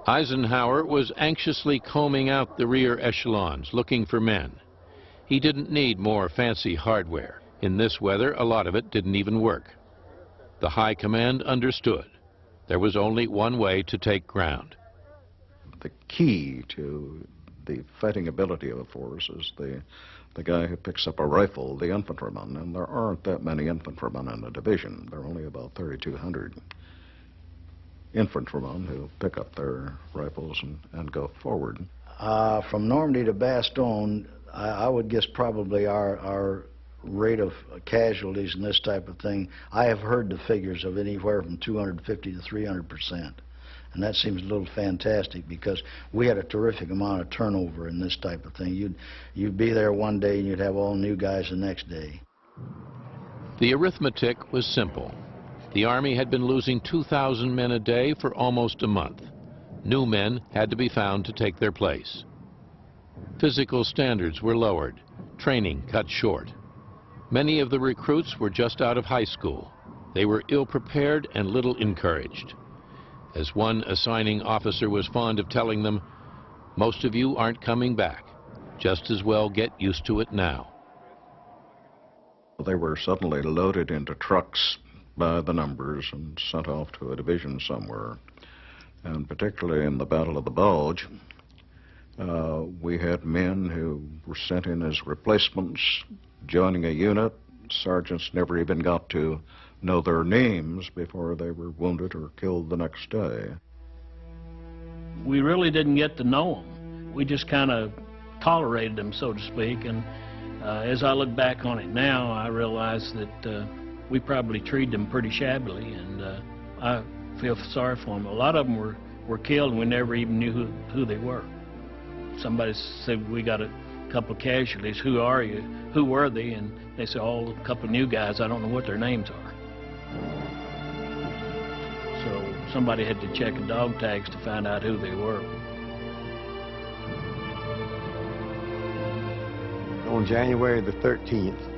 Eisenhower was anxiously combing out the rear echelons, looking for men. He didn't need more fancy hardware. In this weather, a lot of it didn't even work. The high command understood. There was only one way to take ground. The key to the fighting ability of a force is the guy who picks up a rifle, the infantryman, and there aren't that many infantrymen in a division. There are only about 3,200 infantrymen who pick up their rifles and go forward. From Normandy to Bastogne, I would guess probably our rate of casualties and this type of thing, I have heard the figures of anywhere from 250 to 300%. And that seems a little fantastic because we had a terrific amount of turnover in this type of thing. You'd be there one day and you'd have all new guys the next day. The arithmetic was simple. The Army had been losing 2,000 men a day for almost a month. New men had to be found to take their place. Physical standards were lowered, training cut short. Many of the recruits were just out of high school. They were ill-prepared and little encouraged. As one assigning officer was fond of telling them, most of you aren't coming back. Just as well get used to it now. They were suddenly loaded into trucks by the numbers and sent off to a division somewhere. And particularly in the Battle of the Bulge, we had men who were sent in as replacements, joining a unit. Sergeants never even got to know their names before they were wounded or killed the next day. We really didn't get to know them. We just kind of tolerated them, so to speak, and as I look back on it now, I realize that we probably treated them pretty shabbily, and I feel sorry for them. A lot of them were killed and we never even knew who they were. Somebody said, we got a couple of casualties, who are you? Who were they? And they said, oh, a couple of new guys, I don't know what their names are. So somebody had to check the dog tags to find out who they were. On January the 13th,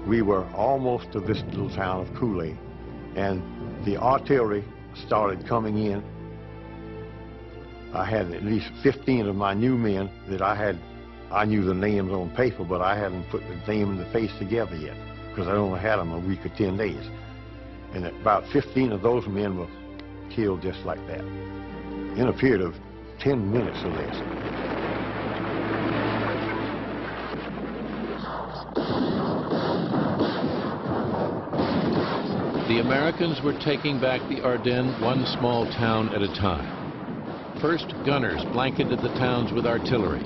we were almost to this little town of Cooley, and the artillery started coming in. I had at least 15 of my new men that I knew the names on paper, but I hadn't put the name and the face together yet, because I only had them a week or 10 days. And about 15 of those men were killed just like that, in a period of 10 minutes or less. The Americans were taking back the Ardennes one small town at a time. First, gunners blanketed the towns with artillery.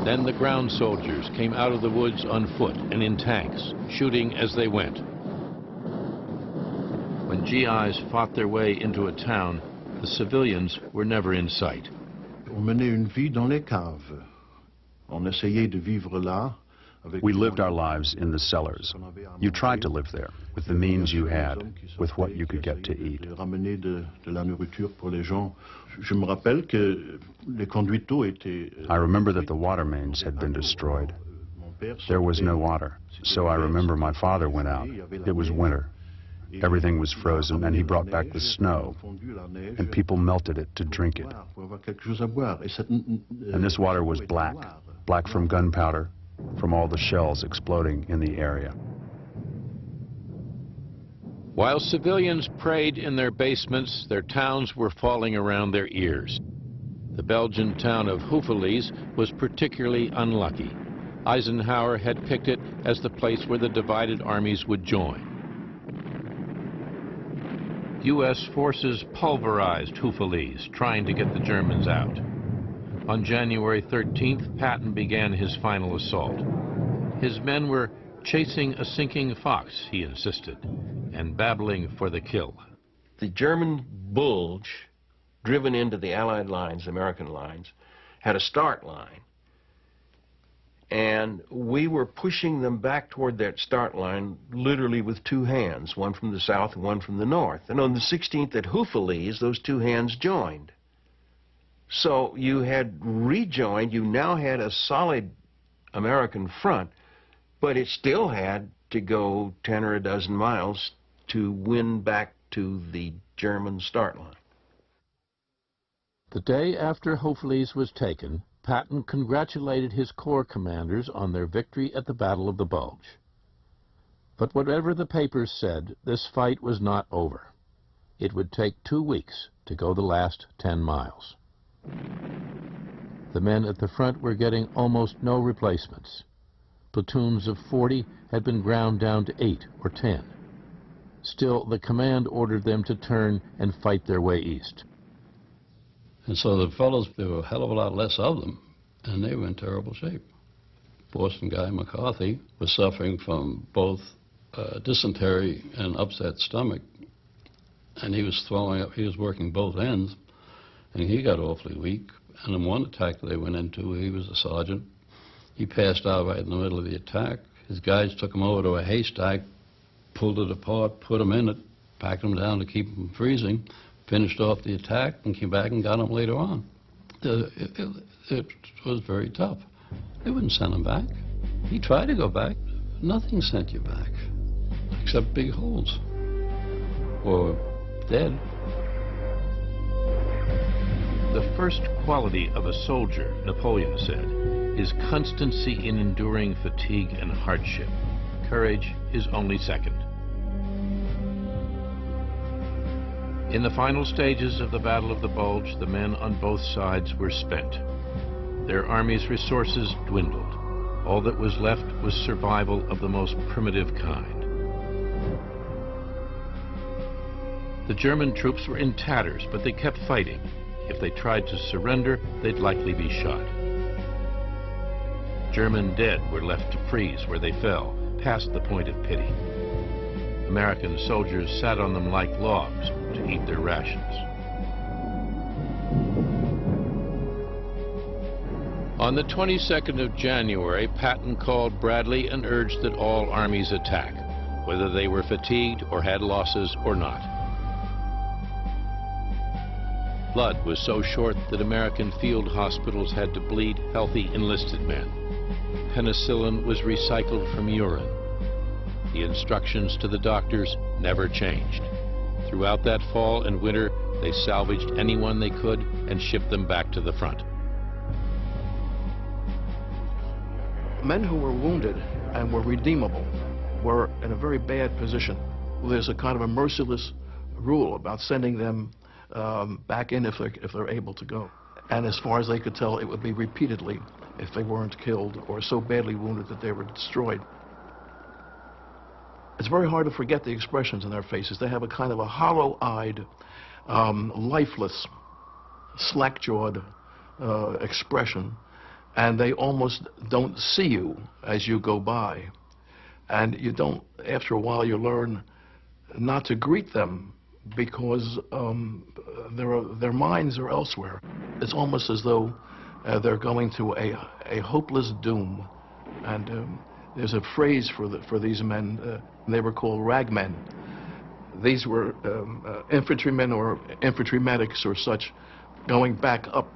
Then the ground soldiers came out of the woods on foot and in tanks, shooting as they went. When GIs fought their way into a town, the civilians were never in sight. On menait une vie dans les caves. On essayait de vivre là. We lived our lives in the cellars. You tried to live there, with the means you had, with what you could get to eat. I remember that the water mains had been destroyed. There was no water, so I remember my father went out. It was winter. Everything was frozen, and he brought back the snow, and people melted it to drink it. And this water was black, black from gunpowder, from all the shells exploding in the area. While civilians prayed in their basements, their towns were falling around their ears. The Belgian town of Houffalize was particularly unlucky. Eisenhower had picked it as the place where the divided armies would join. U.S. forces pulverized Houffalize, trying to get the Germans out. On January 13th, Patton began his final assault. His men were chasing a sinking fox, he insisted, and battling for the kill. The German Bulge, driven into the Allied lines, American lines, had a start line. And we were pushing them back toward that start line literally with two hands, one from the south and one from the north. And on the 16th at Houffalize, those two hands joined. So you had rejoined, you now had a solid American front, but it still had to go 10 or a dozen miles to win back to the German start line. The day after Houffalize was taken, Patton congratulated his corps commanders on their victory at the Battle of the Bulge. But whatever the papers said, this fight was not over. It would take 2 weeks to go the last 10 miles. The men at the front were getting almost no replacements. Platoons of 40 had been ground down to 8 or 10. Still, the command ordered them to turn and fight their way east. And so the fellows, there were a hell of a lot less of them, and they were in terrible shape. Boston guy McCarthy was suffering from both dysentery and upset stomach, and he was throwing up, he was working both ends, and he got awfully weak. And in one attack that they went into, he was a sergeant. He passed out right in the middle of the attack. His guys took him over to a haystack, pulled it apart, put him in it, packed him down to keep him from freezing, finished off the attack, and came back and got him later on. It was very tough. They wouldn't send him back. He tried to go back. Nothing sent you back, except big holes or dead. The first quality of a soldier, Napoleon said, is constancy in enduring fatigue and hardship. Courage is only second. In the final stages of the Battle of the Bulge, the men on both sides were spent. Their army's resources dwindled. All that was left was survival of the most primitive kind. The German troops were in tatters, but they kept fighting. If they tried to surrender, they'd likely be shot. German dead were left to freeze where they fell, past the point of pity. American soldiers sat on them like logs to eat their rations. On the 22nd of January, Patton called Bradley and urged that all armies attack, whether they were fatigued or had losses or not. Blood was so short that American field hospitals had to bleed healthy enlisted men. Penicillin was recycled from urine. The instructions to the doctors never changed. Throughout that fall and winter, they salvaged anyone they could and shipped them back to the front. Men who were wounded and were redeemable were in a very bad position. There's a kind of a merciless rule about sending them back in if they're able to go. And as far as they could tell, it would be repeatedly if they weren't killed or so badly wounded that they were destroyed. It's very hard to forget the expressions in their faces. They have a kind of a hollow-eyed, lifeless, slack-jawed expression, and they almost don't see you as you go by. And you don't, after a while, you learn not to greet them because their minds are elsewhere. It's almost as though they're going to a hopeless doom. And there's a phrase for these men. They were called ragmen. These were infantrymen or infantry medics or such going back up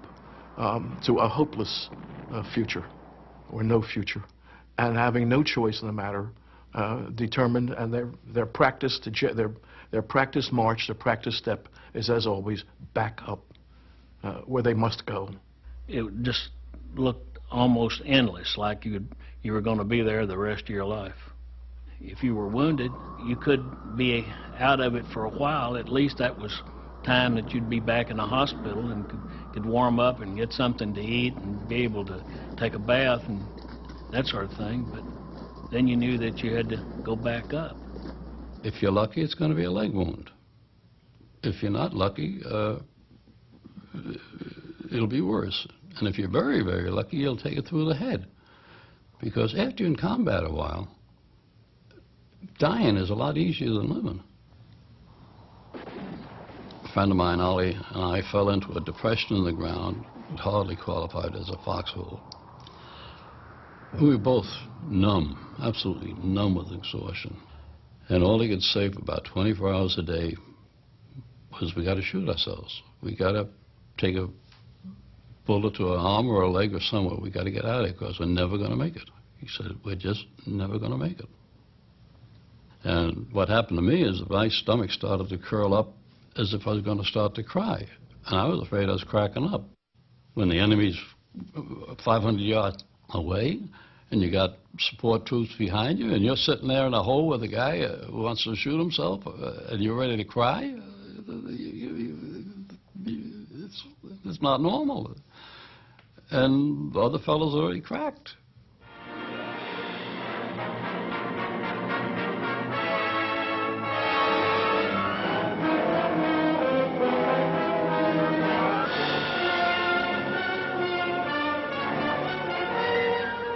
to a hopeless future or no future and having no choice in the matter, determined, and their practice march, their practice step is, as always, back up where they must go. It just looked almost endless, like you were going to be there the rest of your life. If you were wounded, you could be out of it for a while. At least that was time that you'd be back in the hospital and could warm up and get something to eat and be able to take a bath and that sort of thing. But then you knew that you had to go back up. If you're lucky, it's going to be a leg wound. If you're not lucky, it'll be worse. And if you're very, very lucky, you'll take it through the head. Because after you're in combat a while, dying is a lot easier than living. A friend of mine, Ollie, and I fell into a depression in the ground, hardly qualified as a foxhole. We were both numb, absolutely numb with exhaustion. And all he could say for about 24 hours a day was, we got to shoot ourselves. We got to take a bullet to an arm or a leg or somewhere. We got to get out of here because we're never going to make it. He said, we're just never going to make it. And what happened to me is my stomach started to curl up as if I was going to start to cry. And I was afraid I was cracking up. When the enemy's 500 yards away, and you got support troops behind you, and you're sitting there in a hole with a guy who wants to shoot himself, and you're ready to cry, it's not normal. And the other fellows already cracked.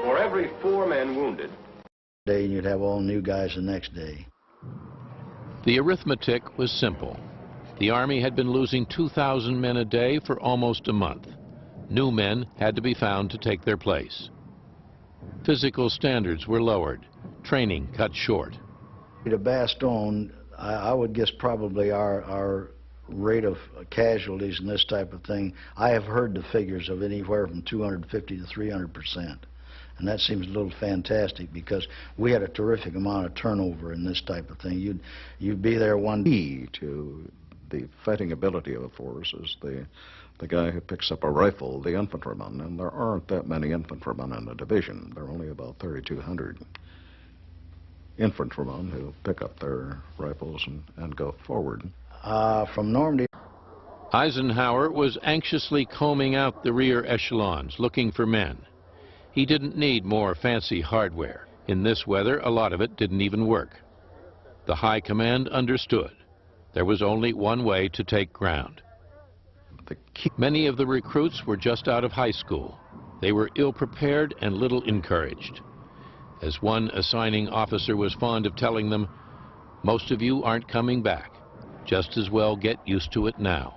For every 4 men wounded, Day, and you'd have all new guys the next day. The arithmetic was simple. The Army had been losing 2,000 men a day for almost a month. New men had to be found to take their place. Physical standards were lowered, training cut short. To Bastogne, I would guess probably our rate of casualties and this type of thing, I have heard the figures of anywhere from 250 to 300%. And that seems a little fantastic because we had a terrific amount of turnover in this type of thing. You'd be there one Key to the fighting ability of a force is the guy who picks up a rifle, the infantryman, and there aren't that many infantrymen in a division. There are only about 3,200 infantrymen who pick up their rifles and go forward. From Normandy. Eisenhower was anxiously combing out the rear echelons, looking for men. He didn't need more fancy hardware. In this weather, a lot of it didn't even work. The high command understood. There was only one way to take ground. Many of the recruits were just out of high school. They were ill-prepared and little encouraged. As one assigning officer was fond of telling them, "Most of you aren't coming back. Just as well get used to it now."